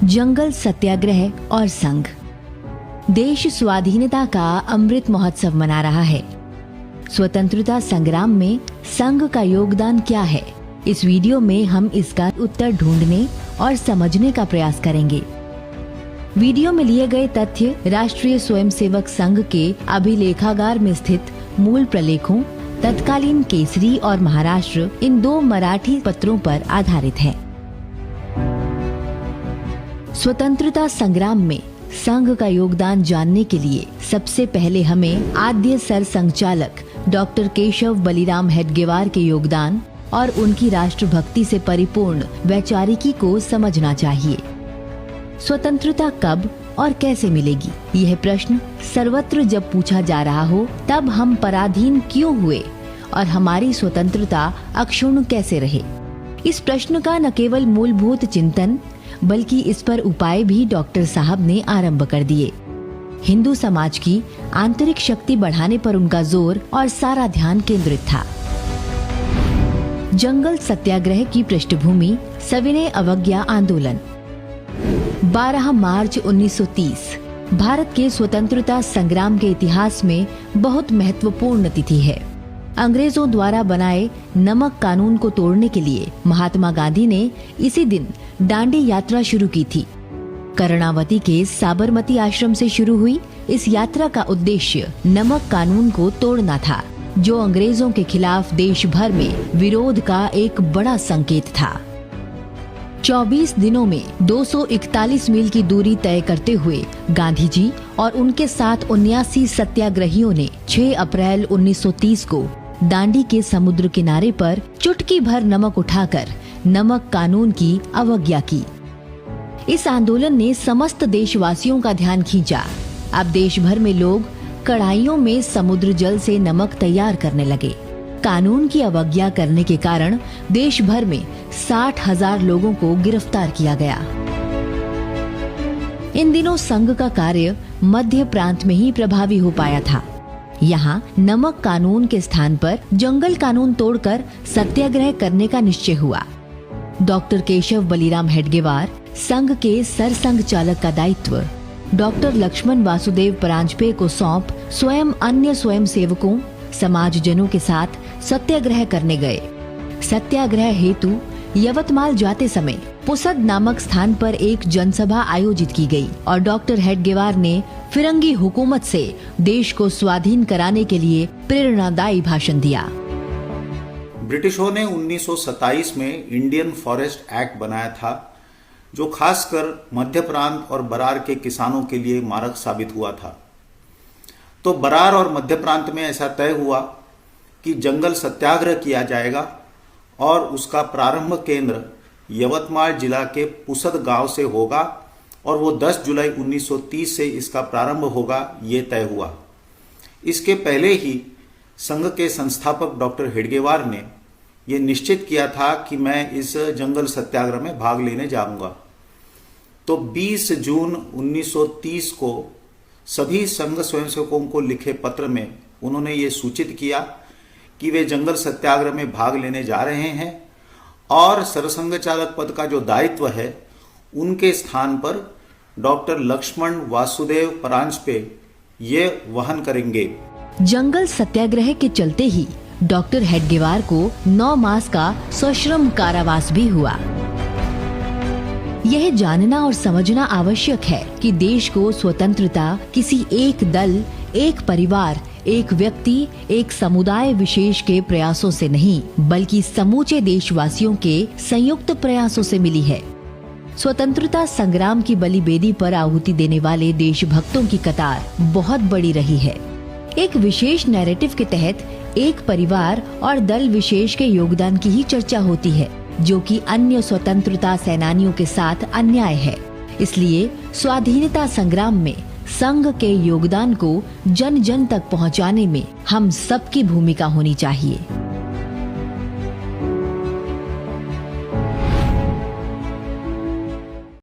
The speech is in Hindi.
जंगल सत्याग्रह और संघ। देश स्वाधीनता का अमृत महोत्सव मना रहा है। स्वतंत्रता संग्राम में संघ का योगदान क्या है, इस वीडियो में हम इसका उत्तर ढूंढने और समझने का प्रयास करेंगे। वीडियो में लिए गए तथ्य राष्ट्रीय स्वयंसेवक संघ के अभिलेखागार में स्थित मूल प्रलेखों, तत्कालीन केसरी और महाराष्ट्र, इन दो मराठी पत्रों पर आधारित है। स्वतंत्रता संग्राम में संघ का योगदान जानने के लिए सबसे पहले हमें आद्य सरसंघचालक डॉक्टर केशव बलिराम हेडगेवार के योगदान और उनकी राष्ट्रभक्ति से परिपूर्ण वैचारिकी को समझना चाहिए। स्वतंत्रता कब और कैसे मिलेगी, यह प्रश्न सर्वत्र जब पूछा जा रहा हो तब हम पराधीन क्यों हुए और हमारी स्वतंत्रता अक्षुण्ण कैसे रहे। इस प्रश्न का न केवल मूलभूत चिंतन बल्कि इस पर उपाय भी डॉक्टर साहब ने आरंभ कर दिए। हिंदू समाज की आंतरिक शक्ति बढ़ाने पर उनका जोर और सारा ध्यान केंद्रित था। जंगल सत्याग्रह की पृष्ठभूमि सविनय अवज्ञा आंदोलन। 12 मार्च 1930 भारत के स्वतंत्रता संग्राम के इतिहास में बहुत महत्वपूर्ण तिथि है। अंग्रेजों द्वारा बनाए नमक कानून को तोड़ने के लिए महात्मा गांधी ने इसी दिन दांडी यात्रा शुरू की थी। कर्णावती के साबरमती आश्रम से शुरू हुई इस यात्रा का उद्देश्य नमक कानून को तोड़ना था, जो अंग्रेजों के खिलाफ देश भर में विरोध का एक बड़ा संकेत था। 24 दिनों में 241 मील की दूरी तय करते हुए गांधी जी और उनके साथ 79 सत्याग्रहियों ने 6 अप्रैल 1930 को दांडी के समुद्र किनारे पर चुटकी भर नमक उठाकर नमक कानून की अवज्ञा की। इस आंदोलन ने समस्त देशवासियों का ध्यान खींचा। अब देश भर में लोग कढ़ाइयों में समुद्र जल से नमक तैयार करने लगे। कानून की अवज्ञा करने के कारण देश भर में 60,000 लोगों को गिरफ्तार किया गया। इन दिनों संघ का कार्य मध्य प्रांत में ही प्रभावी हो पाया था। यहाँ नमक कानून के स्थान पर जंगल कानून तोड़कर सत्याग्रह करने का निश्चय हुआ। डॉक्टर केशव बलिराम हेडगेवार संघ के सरसंघ चालक का दायित्व डॉक्टर लक्ष्मण वासुदेव परांजपे को सौंप स्वयं अन्य स्वयंसेवकों समाजजनों के साथ सत्याग्रह करने गए। सत्याग्रह हेतु यवतमाल जाते समय पुसद नामक स्थान पर एक जनसभा आयोजित की गई और डॉक्टर हेडगेवार ने फिरंगी हुकूमत से देश को स्वाधीन कराने के लिए प्रेरणादायी भाषण दिया। ब्रिटिशों ने 1927 में इंडियन फॉरेस्ट एक्ट बनाया था, जो खासकर मध्य प्रांत और बरार के किसानों के लिए मारक साबित हुआ था। तो बरार और मध्य प्रांत में ऐसा तय हुआ कि जंगल सत्याग्रह किया जाएगा और उसका प्रारंभ केंद्र यवतमाल जिला के पुसद गांव से होगा और वो 10 जुलाई 1930 से इसका प्रारंभ होगा, ये तय हुआ। इसके पहले ही संघ के संस्थापक डॉक्टर हेडगेवार ने ये निश्चित किया था कि मैं इस जंगल सत्याग्रह में भाग लेने जाऊंगा। तो 20 जून 1930 को सभी संघ स्वयंसेवकों को लिखे पत्र में उन्होंने ये सूचित किया कि वे जंगल सत्याग्रह में भाग लेने जा रहे हैं और सरसंघ चालक पद का जो दायित्व है उनके स्थान पर डॉक्टर लक्ष्मण वासुदेव परांजपे ये वहन करेंगे। जंगल सत्याग्रह के चलते ही डॉक्टर हेडगेवार को 9 मास का सश्रम कारावास भी हुआ। यह जानना और समझना आवश्यक है कि देश को स्वतंत्रता किसी एक दल, एक परिवार, एक व्यक्ति, एक समुदाय विशेष के प्रयासों से नहीं बल्कि समूचे देशवासियों के संयुक्त प्रयासों से मिली है। स्वतंत्रता संग्राम की बलिवेदी पर आहुति देने वाले देशभक्तों की कतार बहुत बड़ी रही है। एक विशेष नैरेटिव के तहत एक परिवार और दल विशेष के योगदान की ही चर्चा होती है, जो कि अन्य स्वतंत्रता सेनानियों के साथ अन्याय है। इसलिए स्वाधीनता संग्राम में संघ के योगदान को जन जन तक पहुंचाने में हम सबकी भूमिका होनी चाहिए।